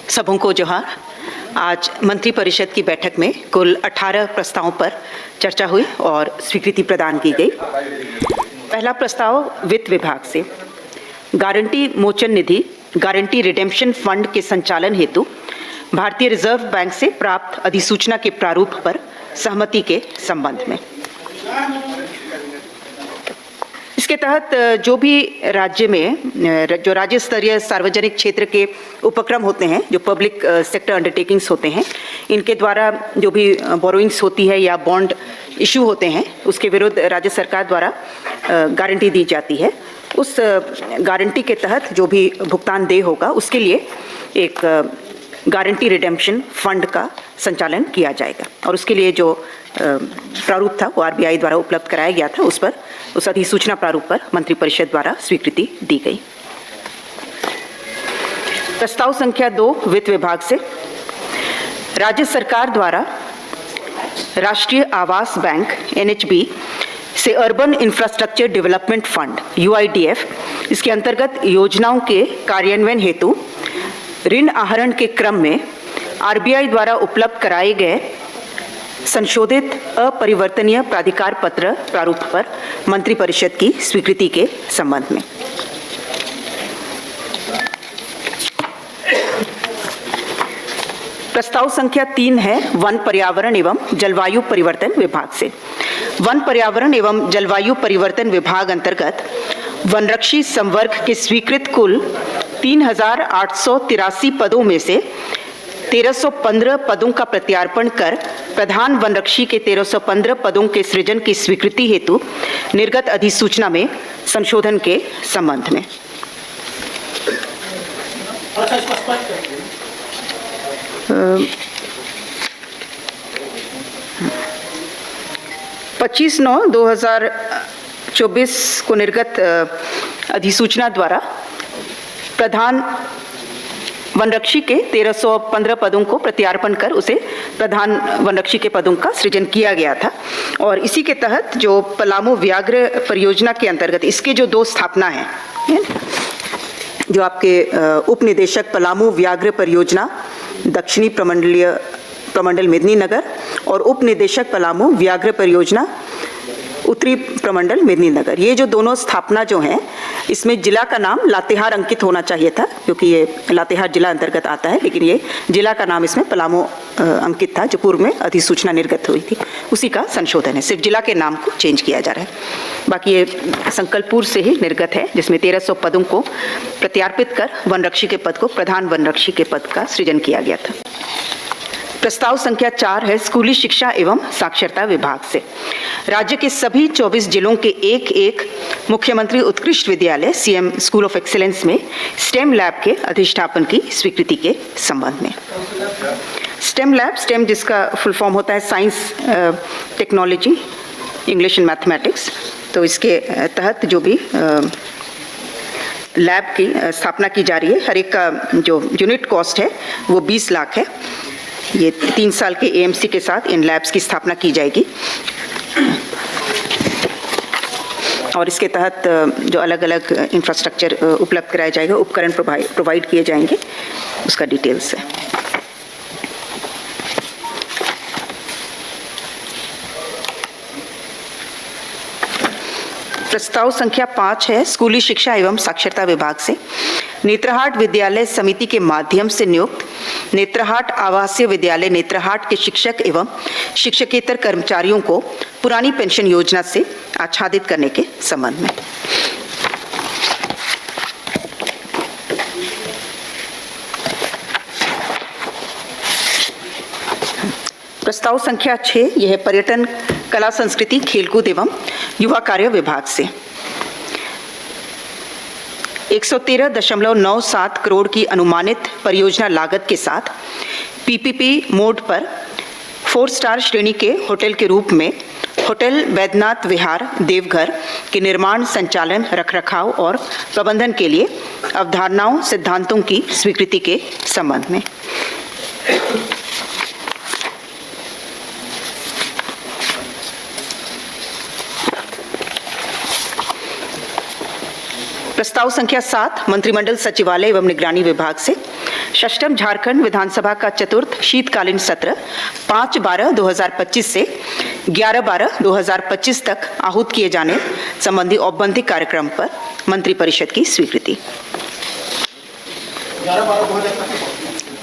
सबों को जोहार। आज मंत्रिपरिषद की बैठक में कुल 18 प्रस्तावों पर चर्चा हुई और स्वीकृति प्रदान की गई। पहला प्रस्ताव वित्त विभाग से गारंटी मोचन निधि गारंटी रिडेम्पशन फंड के संचालन हेतु भारतीय रिजर्व बैंक से प्राप्त अधिसूचना के प्रारूप पर सहमति के संबंध में। इसके तहत जो भी राज्य में जो राज्य स्तरीय सार्वजनिक क्षेत्र के उपक्रम होते हैं, जो पब्लिक सेक्टर अंडरटेकिंग्स होते हैं, इनके द्वारा जो भी बोरोइंग्स होती है या बॉन्ड इशू होते हैं, उसके विरुद्ध राज्य सरकार द्वारा गारंटी दी जाती है। उस गारंटी के तहत जो भी भुगतान देय होगा उसके लिए एक गारंटी रिडेम्पशन फंड का संचालन किया जाएगा और उसके लिए जो प्रारूप था वो आरबीआई द्वारा उपलब्ध कराया गया था, उस अधिसूचना प्रारूप पर मंत्रिपरिषद द्वारा स्वीकृति दी गई। प्रस्ताव संख्या 2 वित्त विभाग से राज्य सरकार द्वारा राष्ट्रीय आवास बैंक एनएचबी से अर्बन इंफ्रास्ट्रक्चर डेवलपमेंट फंड यूआईडीएफ, इसके अंतर्गत योजनाओं के कार्यान्वयन हेतु ऋण आहरण के क्रम में आरबीआई द्वारा उपलब्ध कराए गए संशोधित अपरिवर्तनीय प्राधिकार पत्र प्रारूप पर मंत्रिपरिषद की स्वीकृति के संबंध में। प्रस्ताव संख्या 3 है वन पर्यावरण एवं जलवायु परिवर्तन विभाग से। वन पर्यावरण एवं जलवायु परिवर्तन विभाग अंतर्गत वनरक्षी संवर्ग के स्वीकृत कुल 3,883 पदों में से 1,315 पदों का प्रत्यार्पण कर प्रधान वनरक्षी के 1,315 पदों के सृजन की स्वीकृति हेतु निर्गत अधिसूचना में संशोधन के संबंध में। पच्चीस 9/2024 को निर्गत अधिसूचना द्वारा प्रधान वनरक्षी के 1,315 पदों को प्रत्यार्पण कर उसे प्रधान वनरक्षी के पदों का सृजन किया गया था और इसी के तहत जो पलामू व्याघ्र परियोजना के अंतर्गत इसके जो 2 स्थापना है, जो आपके उप निदेशक पलामू व्याघ्र परियोजना दक्षिणी प्रमंडल मेदिनीनगर और उप निदेशक पलामू व्याघ्र परियोजना उत्तरी प्रमंडल मेदिनीनगर, ये जो दोनों स्थापना जो हैं, इसमें जिला का नाम लातेहार अंकित होना चाहिए था क्योंकि ये लातेहार जिला अंतर्गत आता है, लेकिन ये जिला का नाम इसमें पलामू अंकित था जो पूर्व में अधिसूचना निर्गत हुई थी, उसी का संशोधन है। सिर्फ जिला के नाम को चेंज किया जा रहा है। बाकी ये संकल्प पूर्व से ही निर्गत है जिसमें 1,300 पदों को प्रत्यार्पित कर वनरक्षी के पद को प्रधान वनरक्षी के पद का सृजन किया गया था। प्रस्ताव संख्या 4 है स्कूली शिक्षा एवं साक्षरता विभाग से। राज्य के सभी 24 जिलों के एक मुख्यमंत्री उत्कृष्ट विद्यालय सीएम स्कूल ऑफ एक्सीलेंस में स्टेम लैब के अधिष्ठापन की स्वीकृति के संबंध में। स्टेम लैब, स्टेम जिसका फुल फॉर्म होता है science, technology, English and mathematics, तो इसके तहत जो भी लैब की स्थापना की जा रही है, हर एक का जो यूनिट कॉस्ट है वो 20 लाख है। ये 3 साल के एएमसी के साथ इन लैब्स की स्थापना की जाएगी और इसके तहत जो अलग अलग इंफ्रास्ट्रक्चर उपलब्ध कराया जाएगा, उपकरण प्रोवाइड किए जाएंगे, उसका डिटेल्स है। प्रस्ताव संख्या 5 है स्कूली शिक्षा एवं साक्षरता विभाग से। नेत्रहाट विद्यालय समिति के माध्यम से नियुक्त नेत्रहाट आवासीय विद्यालय नेत्रहाट के शिक्षक एवं शिक्षकेतर कर्मचारियों को पुरानी पेंशन योजना से आच्छादित करने के संबंध में। प्रस्ताव संख्या 6 यह है पर्यटन, कला संस्कृति, खेलकूद एवं युवा कार्य विभाग से। 113.97 करोड़ की अनुमानित परियोजना लागत के साथ पीपीपी मोड पर 4 स्टार श्रेणी के होटल के रूप में होटल वैद्यनाथ विहार देवघर के निर्माण, संचालन, रखरखाव और प्रबंधन के लिए अवधारणाओं, सिद्धांतों की स्वीकृति के संबंध में। प्रस्ताव संख्या 7 मंत्रिमंडल सचिवालय एवं निगरानी विभाग से षष्ठम झारखंड विधानसभा का चतुर्थ शीतकालीन सत्र 5/12/2025 से 11/12/2025 तक आहूत किए जाने संबंधी औपबंधिक कार्यक्रम पर मंत्रिपरिषद की स्वीकृति।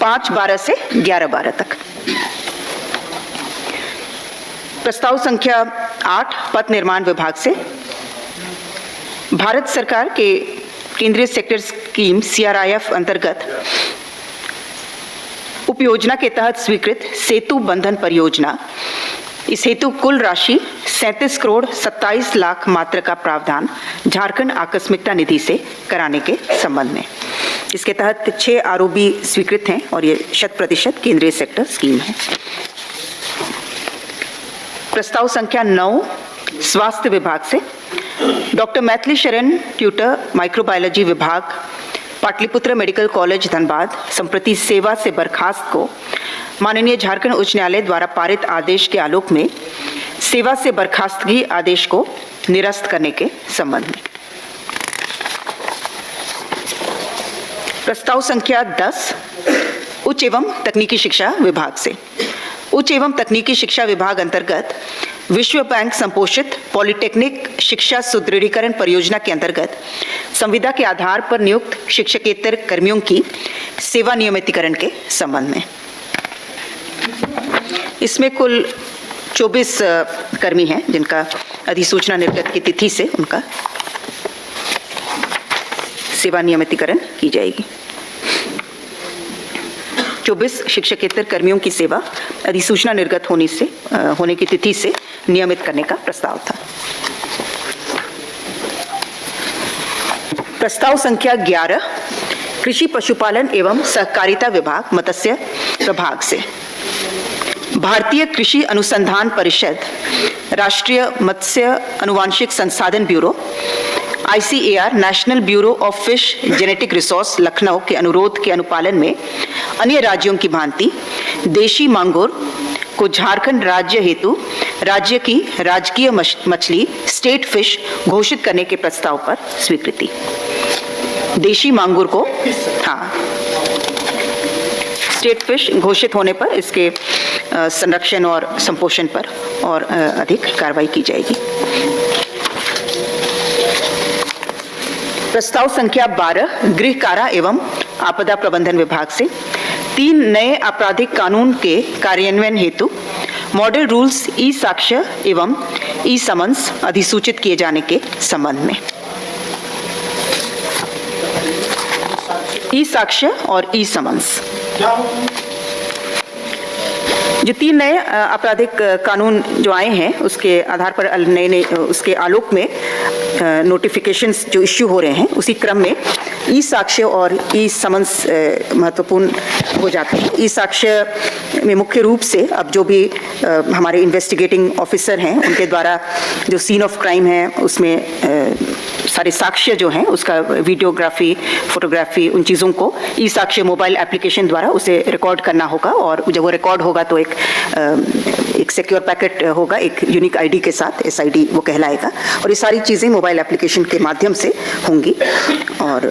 5/12 से 11/12 तक। प्रस्ताव संख्या 8 पथ निर्माण विभाग से भारत सरकार के केंद्रीय सेक्टर स्कीम CRIF अंतर्गत उपयोजना के तहत स्वीकृत सेतु बंधन परियोजना, इस हेतु कुल राशि 37 करोड़ 27 लाख मात्रा का प्रावधान झारखंड आकस्मिकता निधि से कराने के संबंध में। इसके तहत 6 ROB स्वीकृत हैं और ये 100% केंद्रीय सेक्टर स्कीम है। प्रस्ताव संख्या 9 स्वास्थ्य विभाग से doctor Maithili Sharan tutor microbiology विभाग पाटलिपुत्र मेडिकल कॉलेज धनबाद संप्रति सेवा से बर्खास्त को माननीय झारखंड उच्च न्यायालय द्वारा पारित आदेश के आलोक में सेवा से बर्खास्तगी आदेश को निरस्त करने के संबंध में। प्रस्ताव संख्या 10 उच्च एवं तकनीकी शिक्षा विभाग से उच्च एवं तकनीकी शिक्षा विभाग अंतर्गत विश्व बैंक संपोषित पॉलिटेक्निक शिक्षा सुदृढ़ीकरण परियोजना के अंतर्गत संविदा के आधार पर नियुक्त शिक्षकेतर कर्मियों की सेवा नियमितीकरण के संबंध में। इसमें कुल 24 कर्मी हैं जिनका अधिसूचना निर्गत की तिथि से उनका सेवा नियमितीकरण की जाएगी। 24 शिक्षकेतर कर्मियों की सेवा अधिसूचना निर्गत होने की तिथि से नियमित करने का प्रस्ताव था। प्रस्ताव संख्या 11 कृषि पशुपालन एवं सहकारिता विभाग मत्स्य प्रभाग से भारतीय कृषि अनुसंधान परिषद, राष्ट्रीय मत्स्य अनुवांशिक संसाधन bureau ICAR national bureau of fish genetic resource Lucknow के अनुरोध के अनुपालन में अन्य राज्यों की भांति देशी मांगुर को झारखंड राज्य हेतु राज्य की राजकीय मछली स्टेट फिश घोषित करने के प्रस्ताव पर स्वीकृति। देशी मांगुर को स्टेट फिश घोषित होने पर इसके संरक्षण और संपोषण पर और अधिक कार्रवाई की जाएगी। प्रस्ताव संख्या 12 गृह कारा एवं आपदा प्रबंधन विभाग से 3 नए आपराधिक कानून के कार्यान्वयन हेतु मॉडल रूल्स ई साक्ष्य एवं ई समन्स अधिसूचित किए जाने के संबंध में। ई साक्ष्य और ई समन्स जो 3 नए आपराधिक कानून जो आए हैं उसके आधार पर नए उसके आलोक में नोटिफिकेशंस जो इश्यू हो रहे हैं उसी क्रम में ई साक्ष्य और ई समन्स महत्वपूर्ण हो जाते हैं। ई साक्ष्य में मुख्य रूप से अब जो भी हमारे इन्वेस्टिगेटिंग ऑफिसर हैं उनके द्वारा जो सीन ऑफ क्राइम है उसमें सारे साक्ष्य जो हैं उसका वीडियोग्राफी, फोटोग्राफी, उन चीज़ों को ई साक्ष्य मोबाइल एप्लीकेशन द्वारा उसे रिकॉर्ड करना होगा और जब वो रिकॉर्ड होगा तो एक सिक्योर पैकेट होगा एक यूनिक आईडी के साथ, SID वो कहलाएगा और ये सारी चीज़ें मोबाइल एप्लीकेशन के माध्यम से होंगी और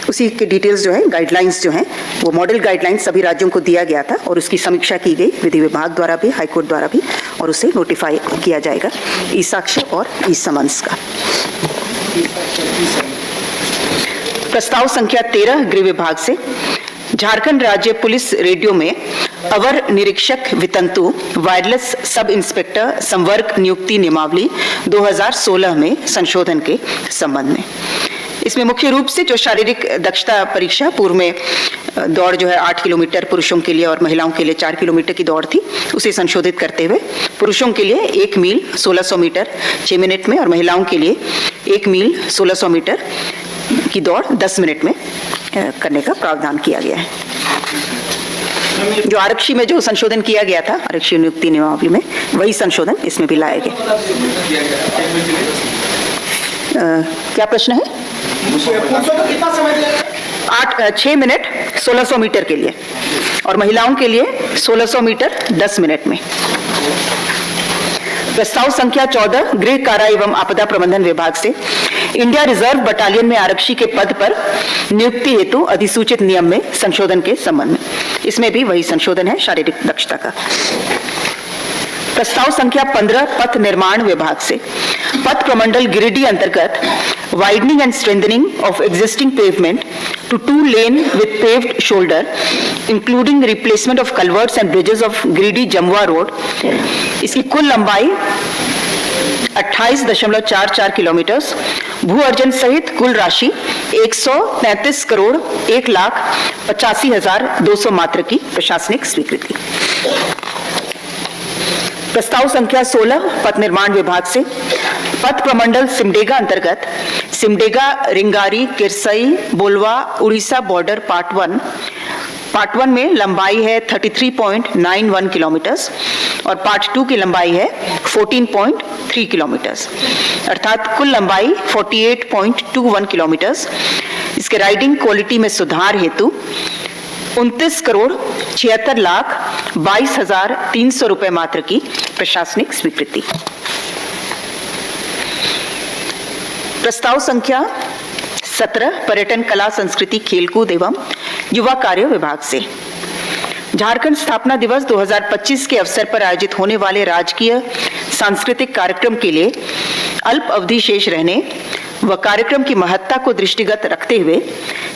उसी के डिटेल्स जो है गाइडलाइंस जो हैं वो मॉडल गाइडलाइंस सभी राज्यों को दिया गया था और उसकी समीक्षा की गई विधि विभाग द्वारा भी, हाईकोर्ट द्वारा भी और उसे नोटिफाई किया जाएगा ई साक्ष्य और ई समन्स का। प्रस्ताव संख्या 13 गृह विभाग से झारखंड राज्य पुलिस रेडियो में अवर निरीक्षक वितंतु वायरलेस सब इंस्पेक्टर संवर्ग नियुक्ति नियमावली 2016 में संशोधन के संबंध में। इसमें मुख्य रूप से जो शारीरिक दक्षता परीक्षा पूर्व में दौड़ जो है 8 किलोमीटर पुरुषों के लिए और महिलाओं के लिए 4 किलोमीटर की दौड़ थी उसे संशोधित करते हुए पुरुषों के लिए 1 मील 1600 मीटर 6 मिनट में और महिलाओं के लिए 1 मील 1600 मीटर की दौड़ 10 मिनट में करने का प्रावधान किया गया है। जो आरक्षी में जो संशोधन किया गया था आरक्षी नियुक्ति नियमावली में वही संशोधन इसमें भी लाया गया। क्या प्रश्न है? 6 मिनट 1600 मीटर के लिए और महिलाओं के लिए 1600 मीटर 10 मिनट में। प्रस्ताव संख्या 14 गृह कारा एवं आपदा प्रबंधन विभाग से इंडिया रिजर्व बटालियन में आरक्षी के पद पर नियुक्ति हेतु अधिसूचित नियम में संशोधन के संबंध में, इसमें भी वही संशोधन है शारीरिक दक्षता का। प्रस्ताव संख्या 15 पथ निर्माण विभाग से पथ प्रमंडल गिरिडीह अंतर्गत widening and strengthening of existing pavement to 2 lane with paved shoulder including replacement of culverts and bridges of Giridih Jamua road. इसकी कुल लंबाई 28.44 किलोमीटर, भू अर्जन सहित कुल राशि 133 करोड़ 1,85,200 मात्र की प्रशासनिक स्वीकृति। प्रस्ताव संख्या 16 पथ निर्माण विभाग से पथ प्रमंडल सिमडेगा अंतर्गत सिमडेगा रिंगारी किरसई बोलवा उड़ीसा बॉर्डर पार्ट 1 में लंबाई है 33.91 किलोमीटर और पार्ट 2 की लंबाई है 14.3 किलोमीटर, अर्थात कुल लंबाई 48.21 किलोमीटर। इसके राइडिंग क्वालिटी में सुधार हेतु 29 करोड़ 76,22,300 रुपए मात्र की प्रशासनिक स्वीकृति। प्रस्ताव संख्या 17 पर्यटन कला संस्कृति खेलकूद एवं युवा कार्य विभाग से झारखंड स्थापना दिवस 2025 के अवसर पर आयोजित होने वाले राजकीय सांस्कृतिक कार्यक्रम के लिए अल्प अवधि शेष रहने व कार्यक्रम की महत्ता को दृष्टिगत रखते हुए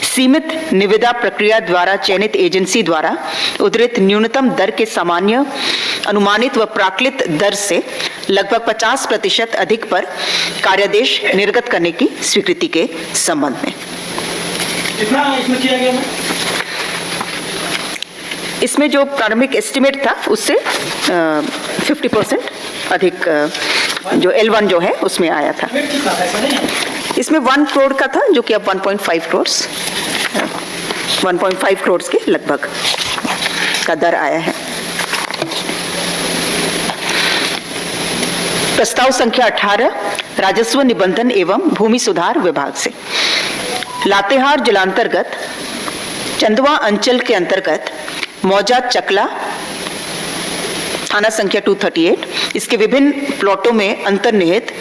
सीमित निविदा प्रक्रिया द्वारा चयनित एजेंसी द्वारा उद्धृत न्यूनतम दर के सामान्य अनुमानित व प्राकृत दर से लगभग 50% अधिक पर कार्यादेश निर्गत करने की स्वीकृति के संबंध में। कितना इसमें किया गया? इसमें जो प्रारंभिक एस्टिमेट था उससे 50% अधिक जो L1 जो है उसमें आया था। इसमें 1 करोड़ का था जो कि अब 1.5 करोड़ के लगभग का दर आया है। प्रस्ताव संख्या 18 राजस्व निबंधन एवं भूमि सुधार विभाग से लातेहार जिलांतर्गत चंदवा अंचल के अंतर्गत मौजा चकला थाना संख्या 238 इसके विभिन्न प्लॉटों में अंतर्निहित